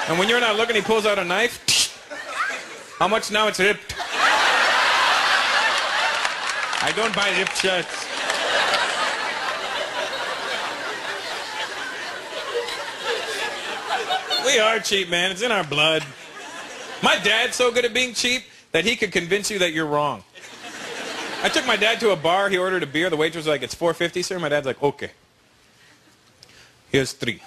And when you're not looking, he pulls out a knife. How much now? It's ripped. I don't buy ripped shirts. We are cheap, man. It's in our blood. My dad's so good at being cheap that he could convince you that you're wrong. I took my dad to a bar. He ordered a beer. The waitress was like, "It's $4.50, sir." My dad's like, "Okay. Here's 3."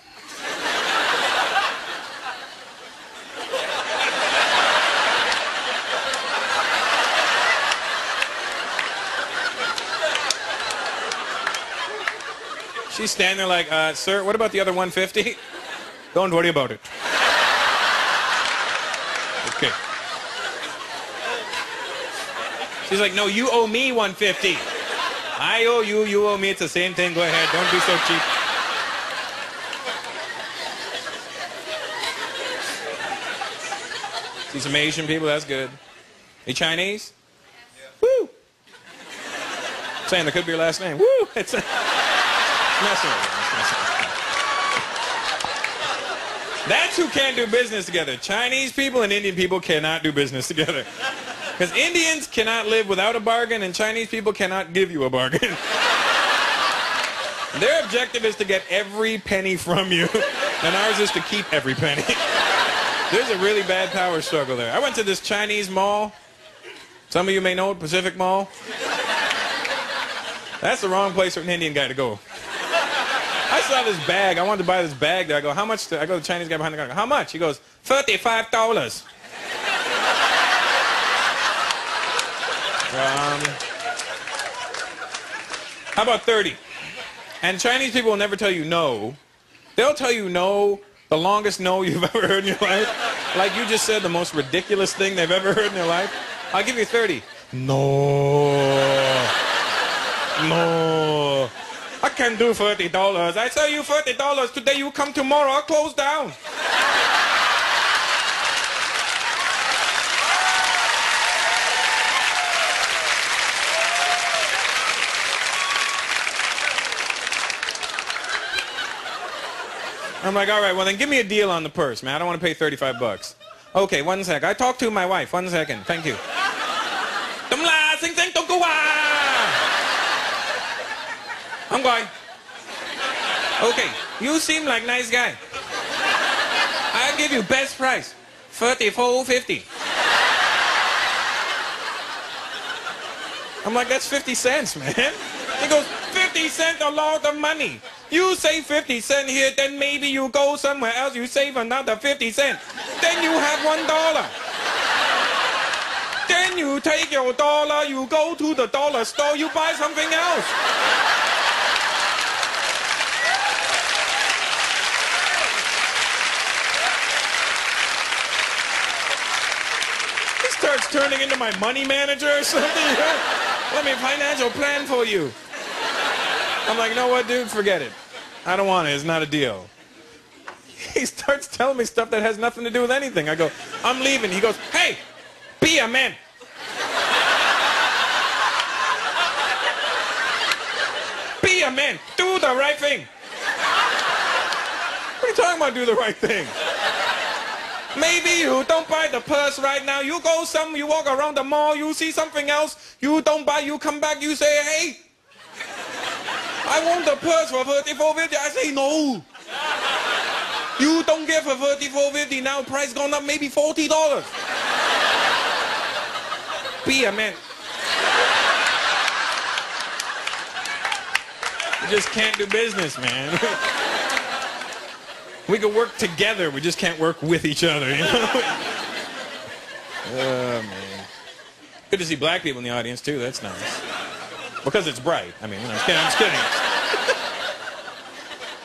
She's standing there like, "Sir, what about the other 150? Don't worry about it." Okay. She's like, "No, you owe me 150. I owe you, you owe me. It's the same thing. Go ahead. Don't be so cheap." See some Asian people? That's good. You Chinese? Yeah. Woo! Saying that could be your last name. Woo! It's messing with you. That's who can't do business together. Chinese people and Indian people cannot do business together. Because Indians cannot live without a bargain, and Chinese people cannot give you a bargain. Their objective is to get every penny from you, and ours is to keep every penny. There's a really bad power struggle there. I went to this Chinese mall. Some of you may know it, Pacific Mall. That's the wrong place for an Indian guy to go. I saw this bag. I wanted to buy this bag there. I go, "How much?" I go to the Chinese guy behind the counter. I go, "How much?" He goes, $35. How about 30? And Chinese people will never tell you no. They'll tell you no, the longest no you've ever heard in your life. Like you just said the most ridiculous thing they've ever heard in their life. "I'll give you 30. No. No. I can't do $30. I sell you $30 today. You come tomorrow. I'll close down." I'm like, "All right, well then give me a deal on the purse, man. I don't want to pay 35 bucks. "Okay, 1 sec. I talked to my wife. 1 second. Thank you." I'm going. "Okay, you seem like nice guy. I'll give you best price. $34.50. I'm like, "That's 50 cents, man." He goes, 50 cents a lot of money. You save 50 cents here, then maybe you go somewhere else, you save another 50 cents. Then you have $1. Then you take your dollar, you go to the dollar store, you buy something else. He starts turning into my money manager or something. "Let me financial plan for you." I'm like, "You know what, dude? Forget it. I don't want it. It's not a deal." He starts telling me stuff that has nothing to do with anything. I go, "I'm leaving." He goes, "Hey, be a man. Be a man. Do the right thing." What are you talking about, do the right thing? Maybe you don't buy the purse right now. You go you walk around the mall, you see something else, you don't buy, you come back, you say, "Hey, I want the purse for $34.50. I say, "No. You don't get for $34.50 now. Price gone up maybe $40. Be a man. You just can't do business, man. We can work together. We just can't work with each other, you know? Oh, man. Good to see black people in the audience, too. That's nice. Because it's bright. I mean, you know, I'm just kidding.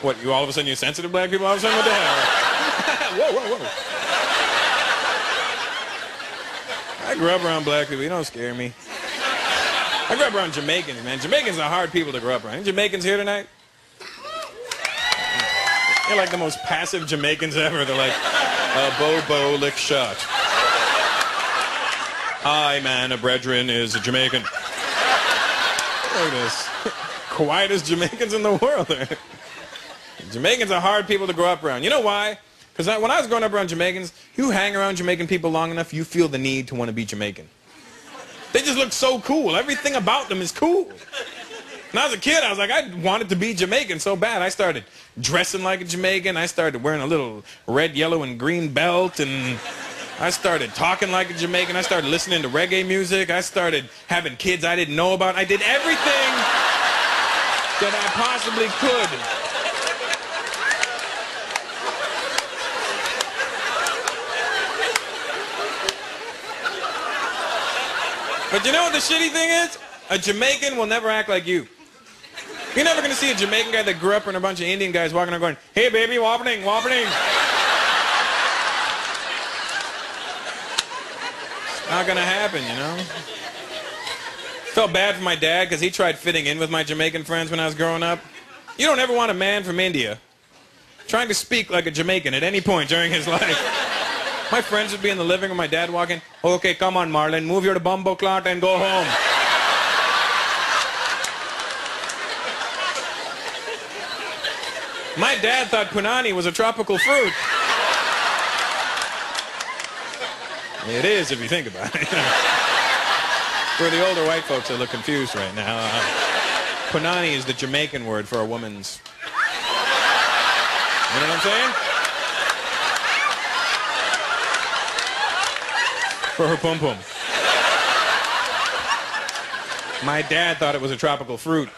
What, you all of a sudden you're sensitive black people all of a sudden? What the hell? Whoa, whoa, whoa. I grew up around black people. You don't scare me. I grew up around Jamaicans, man. Jamaicans are hard people to grow up around. Any Jamaicans here tonight? They're like the most passive Jamaicans ever. They're like, "Bobo lick shot. I, man, a brethren is a Jamaican." Look at this. Quietest Jamaicans in the world. Jamaicans are hard people to grow up around. You know why? Because when I was growing up around Jamaicans, you hang around Jamaican people long enough, you feel the need to want to be Jamaican. They just look so cool. Everything about them is cool. When I was a kid, I was like, I wanted to be Jamaican so bad. I started dressing like a Jamaican. I started wearing a little red, yellow, and green belt. And I started talking like a Jamaican. I started listening to reggae music. I started having kids I didn't know about. I did everything that I possibly could. But you know what the shitty thing is? A Jamaican will never act like you. You're never going to see a Jamaican guy that grew up in a bunch of Indian guys walking around going, hey baby, wappening, wappening. It's not going to happen, you know? Felt bad for my dad because he tried fitting in with my Jamaican friends when I was growing up. You don't ever want a man from India trying to speak like a Jamaican at any point during his life. My friends would be in the living room, my dad walking, okay, come on Marlon, move your bumbo clot and go home. My dad thought punani was a tropical fruit. It is if you think about it. For the older white folks that look confused right now, punani is the Jamaican word for a woman's. You know what I'm saying? For her pum-pum. My dad thought it was a tropical fruit.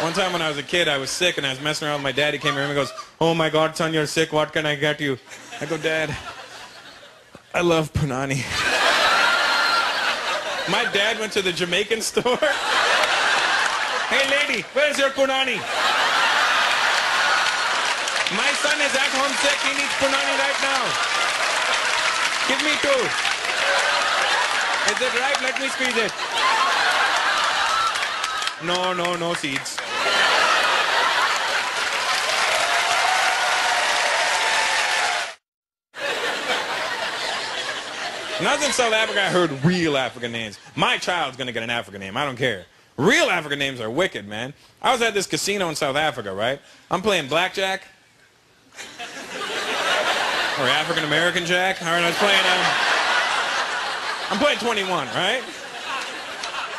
One time when I was a kid, I was sick and I was messing around with my dad. He came here and he goes, oh my God, son, you're sick. What can I get you? I go, Dad, I love punani. My dad went to the Jamaican store. Hey lady, where's your punani? My son is at home sick. He needs punani right now. Give me two. Is it right? Let me squeeze it. No, no, no seeds. When I was in South Africa, I heard real African names. My child's gonna get an African name. I don't care. Real African names are wicked, man. I was at this casino in South Africa, right? I'm playing blackjack. Or African American Jack. All right, I'm playing 21, right?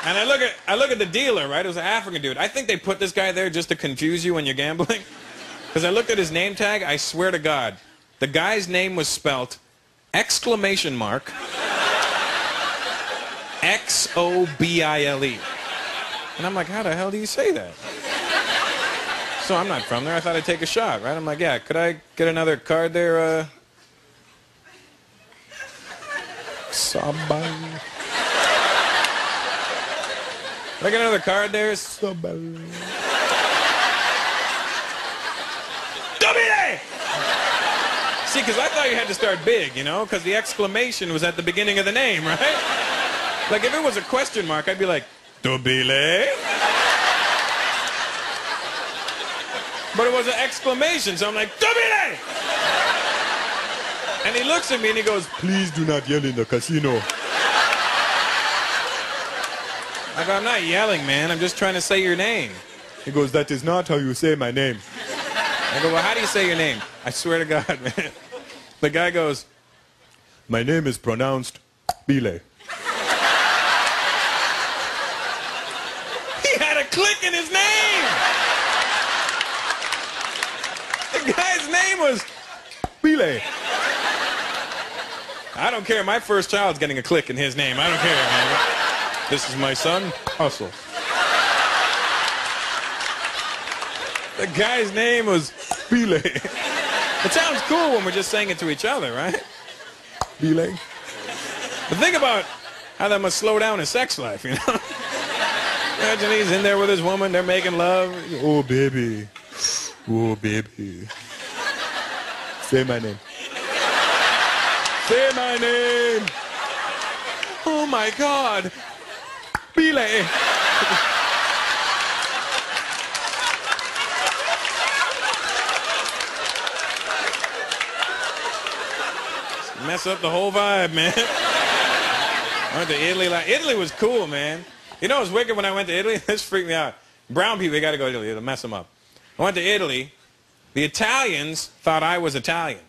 And I look at the dealer, right? It was an African dude. I think they put this guy there just to confuse you when you're gambling. Because I looked at his name tag, I swear to God, the guy's name was spelt exclamation mark X-O-B-I-L-E. And I'm like, how the hell do you say that? So I'm not from there. I thought I'd take a shot, right? I'm like, yeah, could I get another card there? Sabay. Could I get another card there? Sabay. Dobile! See, because I thought you had to start big, you know, because the exclamation was at the beginning of the name, right? Like, if it was a question mark, I'd be like, Dobile? But it was an exclamation, so I'm like, Dobile! And he looks at me and he goes, please do not yell in the casino. I go, I'm not yelling, man. I'm just trying to say your name. He goes, that is not how you say my name. I go, well, how do you say your name? I swear to God, man. The guy goes, my name is pronounced Bile. He had a click in his name. The guy's name was Bile. I don't care. My first child's getting a click in his name. I don't care, man. This is my son, Hustle. The guy's name was Bile. It sounds cool when we're just saying it to each other, right? Bile. But think about how that must slow down his sex life, you know? Imagine he's in there with his woman, they're making love. Oh, baby. Oh, baby. Say my name. Say my name. Oh, my God. Bile. Mess up the whole vibe, man. I went to Italy. Italy was cool, man. You know, it was wicked when I went to Italy. This freaked me out. Brown people, you got to go to Italy. It'll mess them up. I went to Italy, The Italians thought I was Italian.